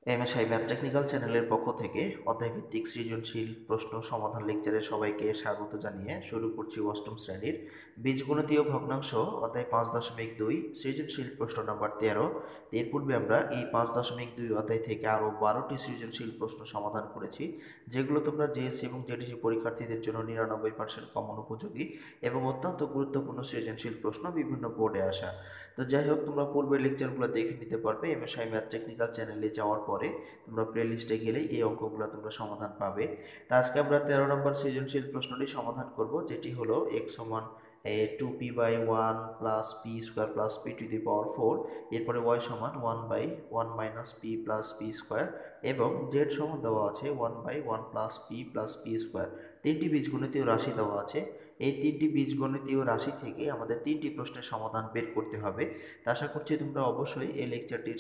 MSI math technical চ্যানেলের পক্ষ থেকে অধ্যায়ভিত্তিক সৃজনশীল প্রশ্ন সমাধান লেকচারে সবাইকে স্বাগত জানিয়ে শুরু করছি অষ্টম শ্রেণীর বীজগণিতীয় ভগ্নাংশ অধ্যায় 5.2 সৃজনশীল প্রশ্ন নাম্বার 13। এর পূর্বে আমরা এই 5.2 অধ্যায় থেকে আরও 12টি সৃজনশীল প্রশ্ন সমাধান করেছি, যেগুলো তোমরা জেএসসি এবং জেডিসি পরীক্ষার্থীদের জন্য 99% কমন উপযোগী এবং অত্যন্ত গুরুত্বপূর্ণ সৃজনশীল প্রশ্ন বিভিন্ন বোর্ডে আসা। তো যাই হোক, তোমরা পূর্বের লেকচারগুলো দেখে নিতে পারবে এমএসআই ম্যাথ টেকনিক্যাল চ্যানেলে যাওয়ার পরে তোমরা প্লে লিস্টে গেলেই এই অঙ্কগুলো তোমরা সমাধান পাবে। তো আজকে আমরা 13 নম্বর সৃজনশীল প্রশ্নটি সমাধান করব, যেটি হলো x সমান 2p/1 plus P square plus p to the power 4, এরপরে y সমান 1/1 minus p plus P square এবং z সমান দেওয়া আছে 1/1 plus p plus P square. তিনটি বীজগণিতীয় রাশি দেওয়া আছে। এই তিনটি বীজগণিতীয় রাশি থেকে আমাদের তিনটি প্রশ্নের সমাধান বের করতে হবে। তা আশা করছি তোমরা অবশ্যই এই লেকচারটির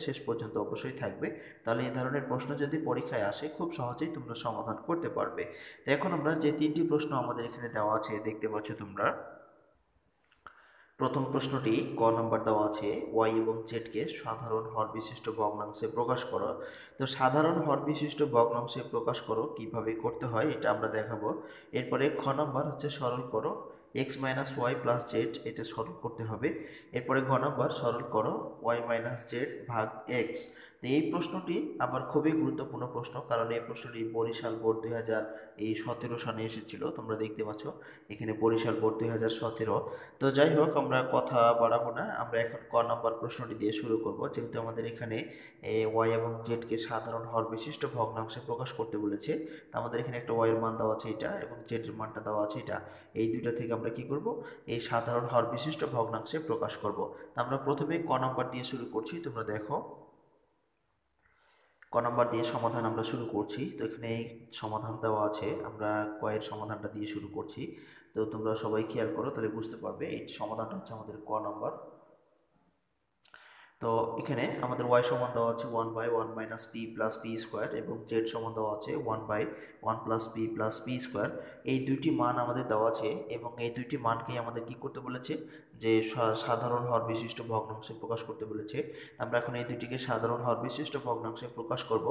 শেষ পর্যন্ত অবশ্যই থাকবে, তাহলে এই ধরনের প্রশ্ন যদি পরীক্ষায় আসে খুব সহজেই তোমরা সমাধান করতে পারবে। তো এখন আমরা যে তিনটি প্রশ্ন আমাদের এখানে দেওয়া আছে দেখতে পাচ্ছ তোমরা। প্রথম প্রশ্নটি ক নাম্বার দেওয়া আছে, ওয়াই এবং জেডকে সাধারণ হর বিশিষ্ট ভগ্নাংশে প্রকাশ করো। তো সাধারণ হর বিশিষ্ট ভগ্নাংশে প্রকাশ করো কিভাবে করতে হয় এটা আমরা দেখাবো। এরপরে খ নাম্বার হচ্ছে সরল করো X minus Y plus Z, এটা সরল করতে হবে। এরপরে ঘ নাম্বার সরল করো ওয়াই মাইনাস জেড ভাগ এক্স। তো এই প্রশ্নটি আবার খুবই গুরুত্বপূর্ণ প্রশ্ন, কারণ এই প্রশ্নটি বরিশাল বোর্ড 2017 সালে এসেছিল। তোমরা দেখতে পাচ্ছ এখানে বরিশাল বোর্ড 2017। তো যাই হোক, আমরা কথা বাড়াবো না, আমরা এখন ক নাম্বার প্রশ্নটি দিয়ে শুরু করব। যেহেতু আমাদের এখানে ওয়াই এবং জেডকে সাধারণ হর বিশিষ্ট ভগ্নাংশে প্রকাশ করতে বলেছে, তো আমাদের এখানে একটা ওয়াই এর মান দেওয়া আছে এটা এবং জেড এর মানটা দেওয়া আছে এটা। এই দুইটা থেকে আমরা কি করব, এই সাধারণ হর বিশিষ্ট ভগ্নাংশে প্রকাশ করব। তো আমরা প্রথমে ক নাম্বার দিয়ে শুরু করছি। তোমরা দেখো, ক নাম্বার দিয়ে সমাধান আমরা শুরু করছি। তো এখানে সমাধান দেওয়া আছে, আমরা কয়ের সমাধানটা দিয়ে শুরু করছি। তো তোমরা সবাই খেয়াল করো, তাহলে বুঝতে পারবে এই সমাধানটা হচ্ছে আমাদের ক নাম্বার। তো এখানে আমাদের ওয়াই সমান দেওয়া আছে 1/1 minus p plus P square এবং জেড সমান দেওয়া আছে 1/1 plus p plus P square. এই দুইটি মান আমাদের দেওয়া আছে এবং এই দুইটি মানকেই আমাদের কি করতে বলেছে, যে সাধারণ হর বিশিষ্ট ভগ্নাংশে প্রকাশ করতে বলেছে। আমরা এখন এই দুইটিকে সাধারণ হর বিশিষ্ট ভগ্নাংশে প্রকাশ করব।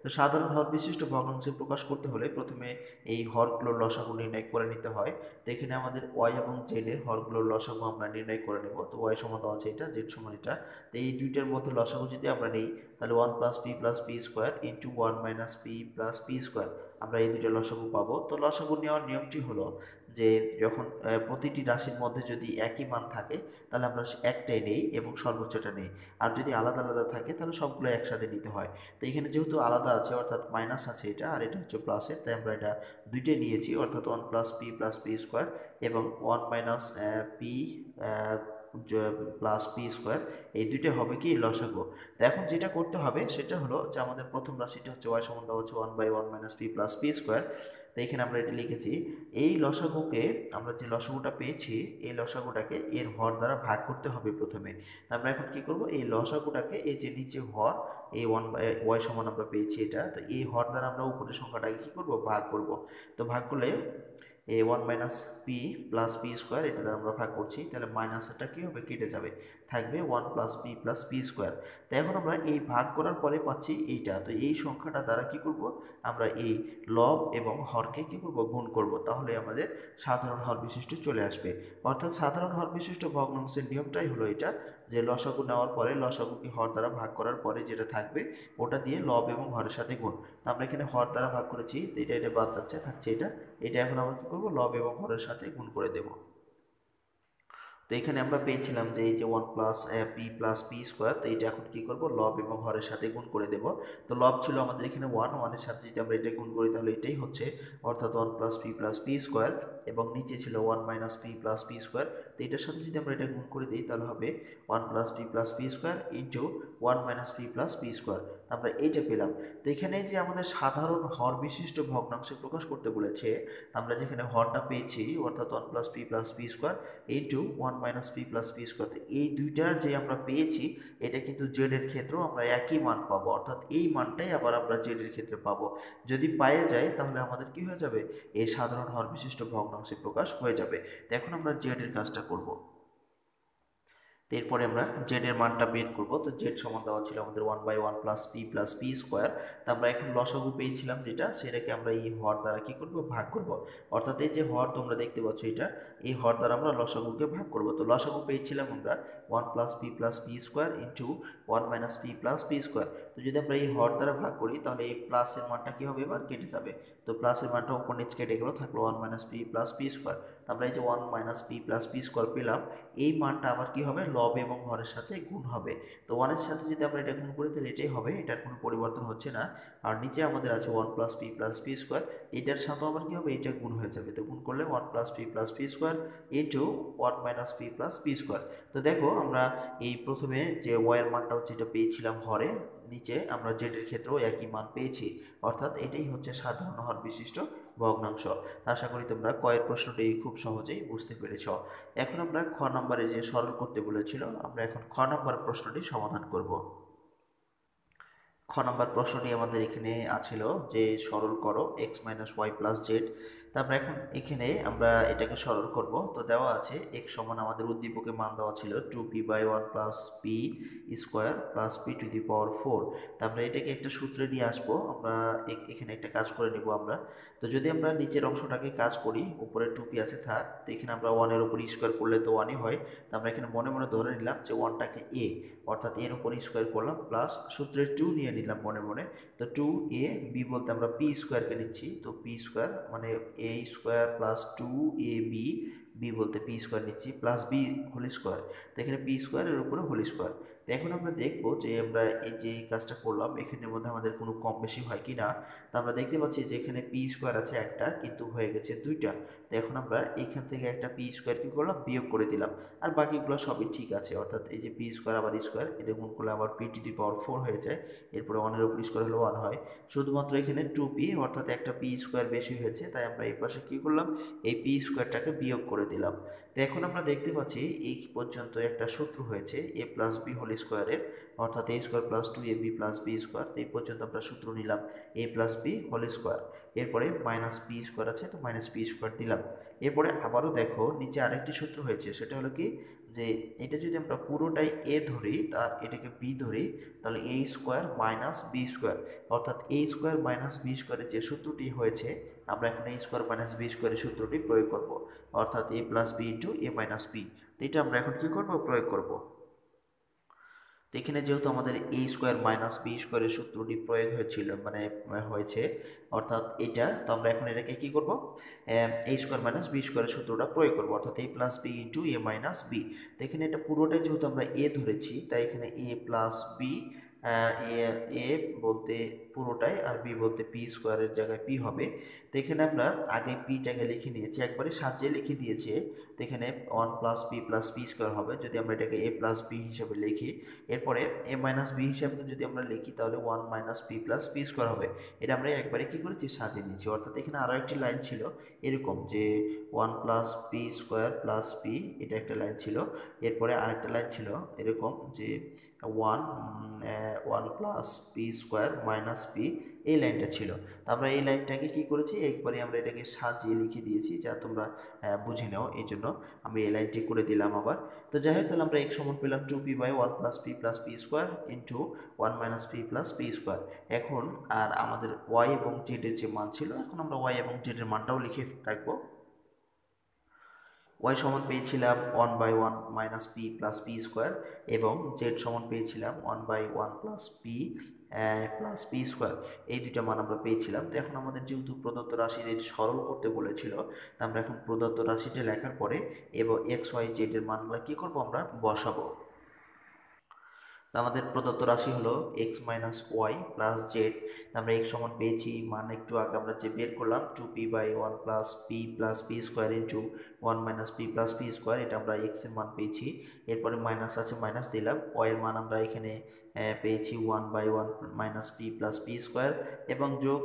তো সাধারণ হর বিশিষ্ট ভগ্নাংশে প্রকাশ করতে হলে প্রথমে এই হরগুলোর লসাগু নির্ণয় করে নিতে হয়। তো এখানে আমাদের ওয়াই এবং জেড এর হরগুলোর লসাগু আমরা নির্ণয় করে নেব। তো ওয়াই সমান দেওয়া আছে এটা, জেড সমান এটা। তো এই দুইটার মধ্যে লসাগু যদি আমরা নিই, তাহলে 1 plus P square into 1 minus p plus P square, আমরা এই দুইটা লসাগু পাবো। তো লসাগু নেওয়ার নিয়মটি হলো যে যখন প্রতিটি রাশির মধ্যে যদি একই মান থাকে তাহলে আমরা একটাই নেই এবং সর্বোচ্চটা নেই, আর যদি আলাদা আলাদা থাকে তাহলে সবগুলো একসাথে নিতে হয়। তো এখানে যেহেতু আলাদা আছে অর্থাৎ মাইনাস আছে এটা, আর এটা হচ্ছে প্লাসের, তাই আমরা এটা দুইটাই নিয়েছি, অর্থাৎ 1 প্লাস পি স্কোয়ার এবং 1 minus p plus P square, এই দুইটা হবে কি লসাগু। তো এখন যেটা করতে হবে সেটা হলো যে আমাদের প্রথম রাশিটা হচ্ছে ওয়াই সমান দেওয়া হচ্ছে 1/1 minus p plus P square. তো এখানে আমরা এটা লিখেছি। এই লসাগুকে, আমরা যে লসাগুটা পেয়েছি এই লসাগুটাকে এর হর দ্বারা ভাগ করতে হবে প্রথমে। তো আমরা এখন কি করব, এই লসাগুটাকে এই যে নিচে হর, এই 1/ওয়াই সমান আমরা পেয়েছি এটা, তো এই হর দ্বারা আমরা উপরের সংখ্যাটাকে কি করব, ভাগ করব। তো ভাগ করলে 1 minus p plus P square, এটা দ্বারা আমরা ভাগ করছি, তাহলে মাইনাসটা কি হবে, কেটে যাবে, থাকবে 1 প্লাস পি স্কোয়ার। তো এখন আমরা এই ভাগ করার পরে পাচ্ছি এইটা। তো এই সংখ্যাটা দ্বারা কি করব, আমরা এই লব এবং হরকে কি করব, গুণ করব, তাহলে আমাদের সাধারণ হর বিশিষ্ট চলে আসবে। অর্থাৎ সাধারণ হর বিশিষ্ট ভগ্নাংশের নিয়মটাই হলো এটা, যে লসাগু নেওয়ার পরে লসাগুকে হর দ্বারা ভাগ করার পরে যেটা থাকবে ওটা দিয়ে লব এবং হরের সাথে গুণ। তো আমরা এখানে হর দ্বারা ভাগ করেছি, তো এটা বাদ যাচ্ছে, থাকছে এটা। এটা এখন আমরা কি করবো, লব এবং হরের সাথে গুণ করে দেব। তো এখানে আমরা পেয়েছিলাম যে এই যে 1 পি প্লাস পি স্কোয়ার, তো এটা এখন কি করব, লব এবং হরের সাথে গুণ করে দেব। তো লব ছিল আমাদের এখানে 1 এর সাথে যদি আমরা এটা গুণ করি তাহলে এটাই হচ্ছে, অর্থাৎ 1 প্লাস পি স্কোয়ার এবং নিচে ছিল 1 minus p plus P square. তো এটার সাথে যদি আমরা এটা গুণ করে দিই তাহলে হবে 1 plus P square into 1 minus p plus P square, আমরা এইটা পেলাম। তো এখানে যে আমাদের সাধারণ হর বিশিষ্ট ভগ্নাংশে প্রকাশ করতে বলেছে, আমরা যেখানে হরটা পেয়েছি অর্থাৎ 1 plus P square into 1 minus p plus P square, এই দুইটা যে আমরা পেয়েছি এটা কিন্তু জেড এর ক্ষেত্রেও আমরা একই মান পাবো, অর্থাৎ এই মানটাই আবার আমরা জেড এর ক্ষেত্রে পাবো। যদি পায়ে যায় তাহলে আমাদের কি হয়ে যাবে, এই সাধারণ হর বিশিষ্ট ভগ্নাংশে প্রকাশ হয়ে যাবে। তো এখন আমরা জেড এর কাজটা করব। তো এরপরে আমরা জেড এর মানটা বের করব। তো জেড সমান দেওয়া ছিল আমাদের 1/1 প্লাস পি স্কোয়ার। তো আমরা এখন লসাগু পেয়েছিলাম যেটা, সেটাকে আমরা এই হর দ্বারা কি করব, ভাগ করব। অর্থাৎ এই যে হর তোমরা দেখতে পাচ্ছ এটা, এই হর দ্বারা আমরা লসাগুকে ভাগ করব। তো লসাগু পেয়েছিলাম আমরা 1 + p square into 1 - p square. তো যদি আমরা এই হর দ্বারা ভাগ করি তাহলে এই প্লাসের মানটা কি হবে, এবার কেটে যাবে। তো প্লাসের মানটা উপর নিচ কেটে গেল, থাকলো 1 - p স্কোয়ার। আমরা এই যে 1 - p স্কোয়ার পেলাম, এই মানটা আবার কি হবে, লব এবং হরের সাথে গুণ হবে। তো ওয়ানের সাথে যদি আমরা এটা গুণ করি তাহলে এটাই হবে, এটার কোনো পরিবর্তন হচ্ছে না। আর নিচে আমাদের আছে 1 + p স্কোয়ার, এটার সাথেও আবার কি হবে, এটা গুণ হয়ে যাবে। তো গুণ করলে 1 + p square into 1 - p square. তো দেখো আমরা এই প্রথমে যে ওয়াই এর মানটা হচ্ছে এটা পেয়েছিলাম হরে, নিচে আমরা জেড এর ক্ষেত্রেও একই মান পেয়েছি। অর্থাৎ এটাই হচ্ছে সাধারণ হর বিশিষ্ট ভগ্নাংশ। আশা করি তোমরা কয়ের প্রশ্নটি খুব সহজেই বুঝতে পেরেছ। এখন আমরা খ নম্বরে যে সরল করতে বলেছিল, আমরা এখন খ নম্বর প্রশ্নটি সমাধান করব। খ নম্বর প্রশ্নটি আমাদের এখানে আছিল যে সরল করো x - y + z। তা আমরা এখন এখানে আমরা এটাকে সরল করব। তো দেওয়া আছে x সমান আমাদের উদ্দীপকের মান দেওয়া ছিল 2p/1 + p square plus p⁴। তা আমরা এটাকে একটা সূত্রে নিয়ে আসবো। আমরা এখানে একটা কাজ করে নিব আমরা। তো যদি আমরা নিচের অংশটাকে কাজ করি, উপরে 2p আছে থাক, তো এখানে আমরা 1-এর উপর স্কোয়ার করলে তো 1-ই হয়। তো আমরা এখানে মনে মনে ধরে নিলাম যে 1টাকে a, অর্থাৎ এর উপর স্কোয়ার করলাম, প্লাস সূত্রের 2 নিয়ে নিলাম মনে মনে। তো 2ab বলতে আমরা p স্কোয়ারকে নিচ্ছি। তো p স্কোয়ার মানে a square plus 2ab, B বলতে পি স্কোয়ার নিচ্ছি, প্লাস বি হোল স্কোয়ার। তো এখানে পি স্কোয়ার এর উপরে হোল স্কোয়ার। তো এখন আমরা দেখবো যে আমরা এই যে কাজটা করলাম এখানের মধ্যে আমাদের কোনো কম বেশি হয় কি না। তো আমরা দেখতে পাচ্ছি যে এখানে পি স্কোয়ার আছে একটা, কিন্তু হয়ে গেছে দুইটা। তো এখন আমরা এখান থেকে একটা পি স্কোয়ার কি করলাম, বিয়োগ করে দিলাম। আর বাকিগুলো সবই ঠিক আছে, অর্থাৎ এই যে পি স্কোয়ার আবার স্কোয়ার, এটা গুণ করলে আবার p⁴ হয়ে যায়। এরপরে 1-এর উপর স্কোয়ার হলে 1 হয়। শুধুমাত্র এখানে 2p, অর্থাৎ একটা পি স্কোয়ার বেশি হয়েছে, তাই আমরা এই পাশে কী করলাম, এই পি স্কোয়ারটাকে বিয়োগ করে দিলাম। তো এখন আমরা দেখতে পাচ্ছি এই পর্যন্ত একটা সূত্র হয়েছে a + b হোল স্কোয়ারের, অর্থাৎ a square plus 2ab plus B square. এই পর্যন্ত আমরা সূত্র নিলাম a + b হোল স্কোয়ার। এরপরে মাইনাস পি স্কোয়ার আছে, তো মাইনাস পি স্কোয়ার দিলাম। এরপরে আবারও দেখো নিচে আরেকটি সূত্র হয়েছে, সেটা হলো কি, যে এটা যদি আমরা পুরোটাই a ধরি তার এটাকে b ধরি, তাহলে a square minus B square, অর্থাৎ a স্কোয়ার মাইনাস বি স্কোয়ারের যে সূত্রটি হয়েছে, আমরা এখন a স্কোয়ার মাইনাস বি স্কোয়ারের সূত্রটি প্রয়োগ করব, অর্থাৎ a + b into a - b। তো এটা আমরা এখন কি করব, প্রয়োগ করব। তো এখানে যেহেতু আমাদের a স্কোয়ার মাইনাস বি স্কোয়ারের সূত্রটি প্রয়োগ হয়েছিল, মানে হয়েছে, অর্থাৎ এটা, তো আমরা এখন এটাকে কি করব, a স্কোয়ার মাইনাস বি স্কোয়ারের সূত্রটা প্রয়োগ করব, অর্থাৎ a + b into a - b। তো এখানে এটা পুরোটাই যেহেতু আমরা a ধরেছি, তাই এখানে a + b, এ বলতে পুরোটাই আর বি বলতে পি স্কোয়ারের জায়গায় পি হবে। তো এখানে আমরা আগে পিটাকে লিখে নিয়েছি, একবারে সাজিয়ে লিখে দিয়েছে। তো এখানে 1 + p স্কোয়ার হবে যদি আমরা এটাকে a + b হিসাবে লিখি। এরপরে a - b হিসাবে যদি আমরা লিখি তাহলে 1 - p স্কোয়ার হবে। এটা আমরা একবারে কি করেছি, সাজিয়ে নিয়েছি। অর্থাৎ এখানে আরও একটি লাইন ছিল এরকম যে 1 + p স্কোয়ার প্লাস p, এটা একটা লাইন ছিল। এরপরে আরেকটা লাইন ছিল এরকম যে 1 + p স্কোয়ার মাইনাস p, এই লাইনটা ছিল। তো আমরা এই লাইনটাকে কি করেছি, একবারে আমরা এটাকে সাজিয়ে লিখে দিয়েছি, যা তোমরা বুঝে নাও, এই জন্য আমি এই লাইনটি করে দিলাম আবার। তো যাই হোক, তাহলে আমরা x সমান পেলাম 2p/1 + p square into 1 - p square. এখন আর আমাদের y এবং z এর যে মান ছিল, এখন আমরা y এবং z এর মানটাও লিখে রাখবো। y সমান পেয়েছিলাম 1/1 - p স্কোয়ার, এবং z সমান পেয়েছিলাম 1/1 + p স্কোয়ার। এই দুইটা মান আমরা পেয়েছিলাম। তো এখন আমাদের যেহেতু প্রদত্ত রাশির সরল করতে বলেছিল, তা আমরা এখন প্রদত্ত রাশিটা লেখার পরে এবং এক্স ওয়াই জেড এর মানগুলো কী করবো, আমরা বসাবো। তো আমাদের প্রদত্ত রাশি হলো x - y + z। আমরা x সমান পেয়েছি মান একটু আগে আমরা যে বের করলাম 2p/1 + p square into 1 - p square, এটা আমরা x এর মান পেয়েছি। এরপরে মাইনাস আছে, মাইনাস দিলাম। y এর মান আমরা এখানে পেয়েছি 1/1 - p স্কোয়ার, এবং যোগ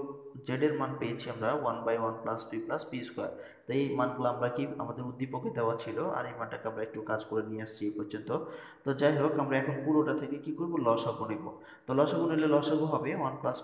জেড এর মান পেয়েছি আমরা 1/1 plus p plus P square. তো এই মানগুলো আমরা কি আমাদের উদ্দীপকে দেওয়া ছিল, আর এই মানটাকে আমরা একটু কাজ করে নিয়ে আসছি এই পর্যন্ত। তো যাই হোক, আমরা এখন পুরোটা থেকে কি করব, লসাগু নেব। তো লসাগু নিলে লসাগু হবে 1 plus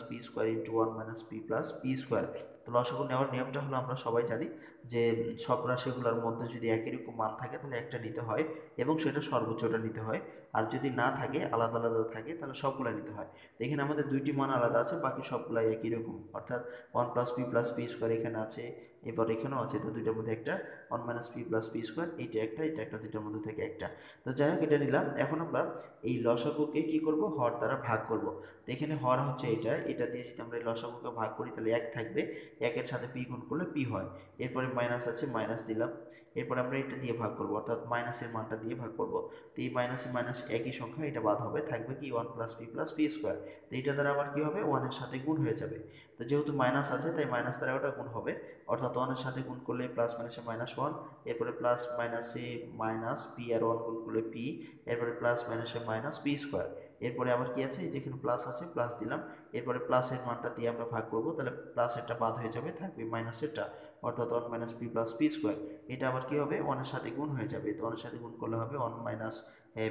P square into 1 minus p plus P square. তো লসাগু নেওয়ার নিয়মটা হলো, আমরা সবাই জানি যে সব রাশিগুলোর মধ্যে যদি একই রকম মান থাকে তাহলে একটা নিতে হয় এবং সেটা সর্বোচ্চটা নিতে হয়, আর যদি না থাকে আলাদা আলাদা থাকে তাহলে সবগুলো নিতে হয়। তো এখানে আমাদের দুইটি মান আলাদা আছে, বাকি সবগুলাই একই রকম, অর্থাৎ 1 প্লাস পি স্কোয়ার এখানে আছে, এবার এখানেও আছে। তো দুইটার মধ্যে একটা 1 minus p plus P square, এটা একটা, দুইটার মধ্যে থেকে একটা। তো যাই হোক, এটা নিলাম। এখন আমরা এই লসাগুকে কি করব, হর দ্বারা ভাগ করব। তো এখানে হর হচ্ছে এটা, এটা দিয়ে যদি আমরা এই লসাগুকে ভাগ করি তাহলে 1 থাকবে, 1-এর সাথে পি গুণ করলে পি হয়। এরপরে মাইনাস আছে, মাইনাস দিলাম। এরপরে আমরা এটা দিয়ে ভাগ করব, অর্থাৎ মাইনাসের মানটা দিয়ে ভাগ করব। তো এই মাইনাসে মাইনাস একই সংখ্যা, এটা বাদ হবে, থাকবে কি 1 প্লাস পি স্কোয়ার। তো এইটা দ্বারা আবার কি হবে, 1-এর সাথে গুণ হয়ে যাবে। তো যেহেতু মাইনাস আছে তাই মাইনাস দ্বারা ওটা গুণ হবে, অর্থাৎ 1-এর সাথে গুণ করলে প্লাস মাইনাসে -1, এরপরে প্লাস মাইনাসে মাইনাস পি আর 1 গুণ করলে পি, এরপরে প্লাস মাইনাসে মাইনাস পি স্কোয়ার। এরপরে আবার কি আছে, যেখানে প্লাস আছে প্লাস দিলাম। এরপরে প্লাসের মানটা দিয়ে আমরা ভাগ করব, তাহলে প্লাসেরটা বাদ হয়ে যাবে, থাকবে মাইনাসেরটা, অর্থাৎ 1 minus p plus P square. এটা আবার কি হবে, 1-এর সাথে গুণ হয়ে যাবে। তো 1-এর সাথে গুণ করলে হবে 1 minus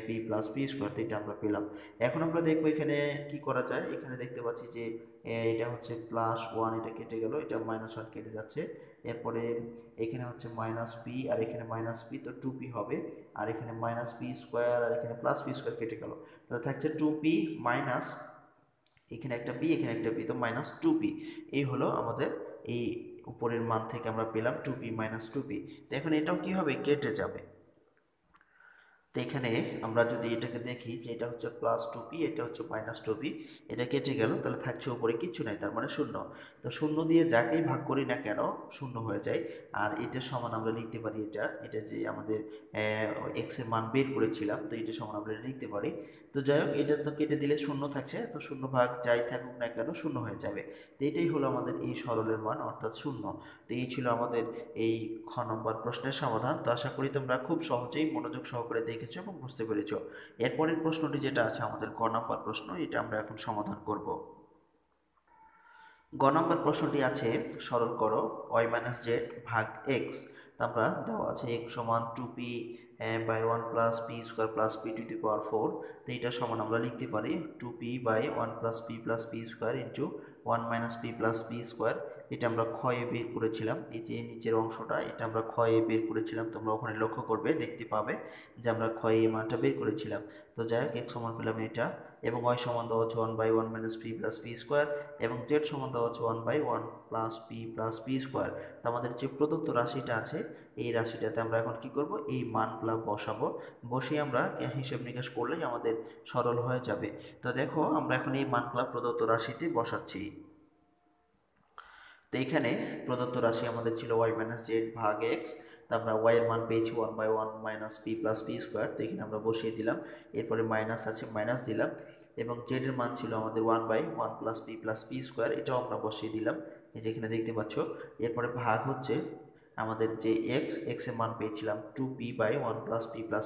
p plus P square. এটা আমরা পেলাম। এখন আমরা দেখবো এখানে কি করা যায়। এখানে দেখতে পাচ্ছি যে এটা হচ্ছে +1, এটা কেটে গেল, এটা -1 কেটে যাচ্ছে। এরপরে এখানে হচ্ছে মাইনাস পি আর এখানে মাইনাস পি, তো 2p হবে। আর এখানে মাইনাস পি স্কোয়ার আর এখানে প্লাস পি স্কোয়ার কেটে গেল, তো থাকছে 2p মাইনাস এখানে একটা পি এখানে একটা পি, তো -2p। এই হলো আমাদের এই উপরের মান থেকে আমরা পেলাম 2p মাইনাস 2p। তো এখন এটাও কি হবে, কেটে যাবে। তো এখানে আমরা যদি এটাকে দেখি যে এটা হচ্ছে +2p, এটা হচ্ছে -2p, এটা কেটে গেল, তাহলে থাকছে উপরে কিচ্ছু নাই, তার মানে শূন্য। তো শূন্য দিয়ে যাকেই ভাগ করি না কেন শূন্য হয়ে যায়। আর এটা সমান আমরা লিখতে পারি, এটা এটা যে আমাদের এক্স এর মান বের করেছিলাম, তো এটা সমান আমরা লিখতে পারি। তো যাই হোক, এটা তো কেটে দিলে শূন্য থাকছে, তো শূন্য ভাগ যাই থাকুক না কেন শূন্য হয়ে যাবে। তো এটাই হলো আমাদের এই সরলের মান, অর্থাৎ শূন্য। তো এই ছিল আমাদের এই খ নম্বর প্রশ্নের সমাধান। তো আশা করি তোমরা খুব সহজেই মনোযোগ সহকারে দেখেছো এবং বুঝতে পেরেছো। এরপরের প্রশ্নটি যেটা আছে আমাদের গ নম্বর প্রশ্ন, এটা আমরা এখন সমাধান করব। গ নম্বর প্রশ্নটি আছে, সরল করো y মাইনাস জেড ভাগ এক্স। তা আমরা দেওয়া আছে x সমান 2p by 1 plus P square plus p to the power 4। তো এটা সমান আমরা লিখতে পারি 2p by 1 plus P square into 1 minus p plus P square. এটা আমরা ক্ষয়ে বের করেছিলাম, এই যে নিচের অংশটা এটা আমরা ক্ষয়ে বের করেছিলাম, তোমরা ওখানে লক্ষ্য করবে, দেখতে পাবে যে আমরা ক্ষয়ে এই মানটা বের করেছিলাম। তো যাই হোক, x সমান পেলাম এটা, এবং y সমান দেওয়া হচ্ছে 1/1 minus p plus P square, এবং z সমান দেওয়া হচ্ছে 1/1 প্লাস পি স্কোয়ার। তো আমাদের যে প্রদত্ত রাশিটা আছে এই রাশিটাতে আমরা এখন কি করব, এই মানগুলো বসাবো। বসিয়ে আমরা হিসাব নিকাশ করলেই আমাদের সরল হয়ে যাবে। তো দেখো, আমরা এখন এই মানগুলো প্রদত্ত রাশিতে বসাচ্ছি। তো এখানে প্রদত্ত রাশি আমাদের ছিল y মাইনাস জেড ভাগ এক্স। তো আমরা y এর মান পেয়েছি 1/1 minus p plus P square, তো এখানে আমরা বসিয়ে দিলাম। এরপরে মাইনাস আছে, মাইনাস দিলাম। এবং জেড এর মান ছিল আমাদের 1/1 প্লাস পি স্কোয়ার, এটাও আমরা বসিয়ে দিলাম, এই যেখানে দেখতে পাচ্ছ। এরপরে ভাগ হচ্ছে আমাদের যে এক্স এর মান পেয়েছিলাম 2p by 1 plus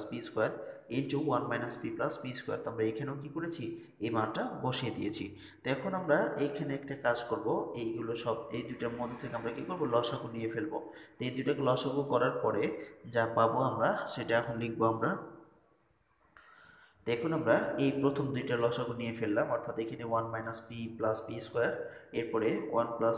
P square into 1 minus P square. তো আমরা এখানেও কি করেছি, এই মানটা বসিয়ে দিয়েছি। তো এখন আমরা এইখানে একটা কাজ করব, এইগুলো সব এই দুইটার মধ্যে থেকে আমরা কি করব, লসাগু নিয়ে ফেলবো। তো এই দুটাকে লসাগু করার পরে যা পাবো আমরা সেটা এখন লিখবো আমরা। দেখুন, আমরা এই প্রথম দুইটা লসাগু নিয়ে ফেললাম, অর্থাৎ এখানে 1 minus p plus P square, এরপরে 1 প্লাস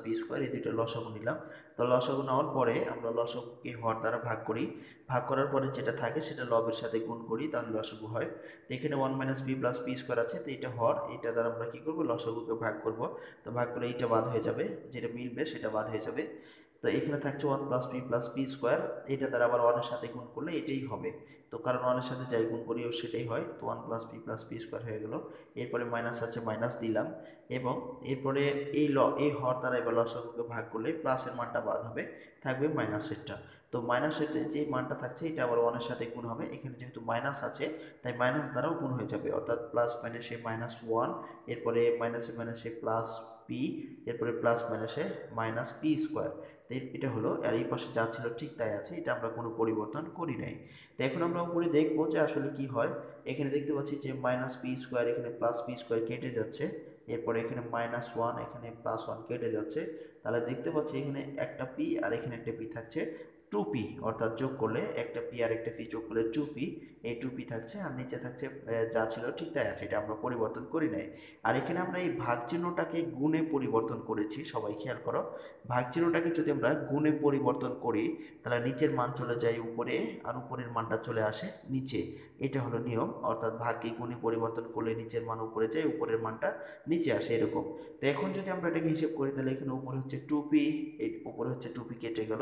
পি স্কোয়ার, এই দুইটা লসাগু নিলাম। তো লসাগু নেওয়ার পরে আমরা লসাগুকে হর দ্বারা ভাগ করি। ভাগ করার পরে যেটা থাকে সেটা লবের সাথে গুণ করি, তাহলে লসাগু হয়। তো এখানে 1 minus p plus P square আছে, তো এটা হর, এটা দ্বারা আমরা কী করবো, লসাগুকে ভাগ করব। তো ভাগ করে এইটা বাদ হয়ে যাবে, যেটা মিলবে সেটা বাদ হয়ে যাবে। তো এখানে থাকছে 1 প্লাস পি স্কোয়ার, এটা দ্বারা আবার 1-এর সাথে গুণ করলে এটাই হবে। তো কারণ 1-এর সাথে যাই গুণ করি ও সেটাই হয়, তো 1 প্লাস পি স্কোয়ার হয়ে গেল। এরপরে মাইনাস আছে, মাইনাস দিলাম। এবং এরপরে এই হর দ্বারা এবার লসাগুকে ভাগ করলে প্লাসের মানটা বাদ হবে, থাকবে মাইনাসেরটা। তো মাইনাসের যে মানটা থাকছে এটা আবার 1-এর সাথে গুণ হবে, এখানে যেহেতু মাইনাস আছে তাই মাইনাস দ্বারাও গুণ হয়ে যাবে, অর্থাৎ প্লাস মাইনাসে -1, এরপরে মাইনাসে প্লাস পি, এরপরে প্লাস মাইনাসে মাইনাস পি স্কোয়ার। তো এটা হলো, আর এই পাশে যা ছিল ঠিক তাই আছে, এটা আমরা কোনো পরিবর্তন করি নাই। তো এখন আমরা উপরে দেখবো যে আসলে কি হয়। এখানে দেখতে পাচ্ছি যে মাইনাস পি স্কোয়ার এখানে প্লাস পি স্কোয়ার কেটে যাচ্ছে, এরপরে এখানে -1, এখানে +1 কেটে যাচ্ছে, তাহলে দেখতে পাচ্ছি এখানে একটা পি আর এখানে একটা পি থাকছে 2p, অর্থাৎ যোগ করলে একটা পি আর একটা পি যোগ করলে 2p, এই 2p থাকছে আর নিচে থাকছে যা ছিল ঠিক তাই আছে, এটা আমরা পরিবর্তন করি নাই। আর এখানে আমরা এই ভাগ চিহ্নটাকে গুণে পরিবর্তন করেছি, সবাই খেয়াল করো। ভাগ চিহ্নটাকে যদি আমরা গুণে পরিবর্তন করি তাহলে নিচের মান চলে যায় উপরে আর উপরের মানটা চলে আসে নিচে, এটা হলো নিয়ম। অর্থাৎ ভাগকে গুণে পরিবর্তন করলে নিচের মান উপরে যায়, উপরের মানটা নিচে আসে, এরকম। তো এখন যদি আমরা এটাকে হিসেব করি তাহলে এখানে উপরে হচ্ছে 2p, এই উপরে হচ্ছে 2p কেটে গেল,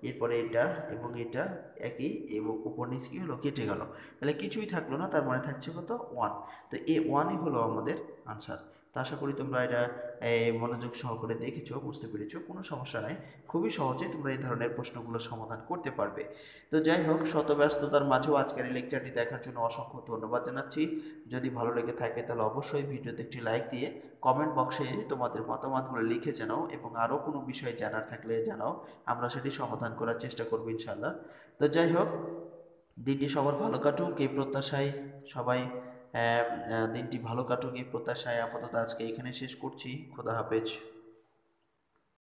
এরপরে এটা এবং এটা একই, এবং উপর নিচ কি হলো কেটে গেল, তাহলে কিছুই থাকলো না, তার মানে থাকছে কত 1। তো এই 1ই হলো আমাদের আনসার। তো আশা করি তোমরা এটা মনোযোগ সহকারে দেখেছো, বুঝতে পেরেছো, কোনো সমস্যা নাই, খুবই সহজে তোমরা এই ধরনের প্রশ্নগুলো সমাধান করতে পারবে। তো যাই হোক, শত ব্যস্ততার মাঝেও আজকের এই লেকচারটি দেখার জন্য অসংখ্য ধন্যবাদ জানাচ্ছি। যদি ভালো লেগে থাকে তাহলে অবশ্যই ভিডিওতে একটি লাইক দিয়ে কমেন্ট বক্সে তোমাদের মতামতগুলো লিখে জানাও, এবং আরও কোনো বিষয় জানার থাকলে জানাও, আমরা সেটি সমাধান করার চেষ্টা করবো ইনশাল্লাহ। তো যাই হোক, দিনটি সবার ভালো কাটুক এই প্রত্যাশায়, সবাই দিনটি ভালো কাটুক এই প্রত্যাশায় আপাতত আজকে এখানে শেষ করছি। খোদা হাফেজ।